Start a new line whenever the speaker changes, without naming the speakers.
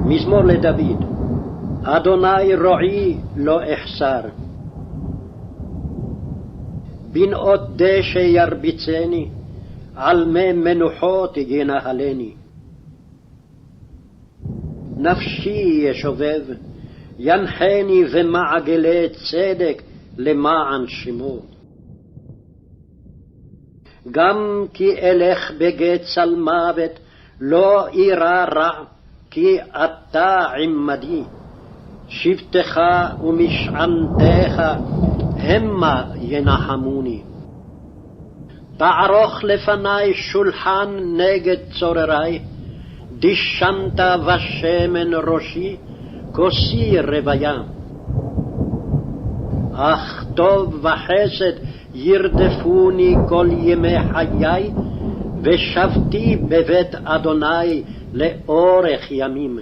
מזמור לדוד. אדוני רועי לא אחסר. בנאות דשא ירביצני, על מי מנוחות ינהלני. נפשי ישובב, ינחני במעגלי צדק למען שמו. גם כי אלך בגיא צל מוות, לא אירא רע, כי אתה עמדי. שבטך ומשענתך המה ינחמוני. תערוך לפני שולחן נגד צוררי, דשנת בשמן ראשי, כוסי רוויה. אך טוב וחסד ירדפוני כל ימי חיי, ושבתי בבית אדוני לאורך ימים.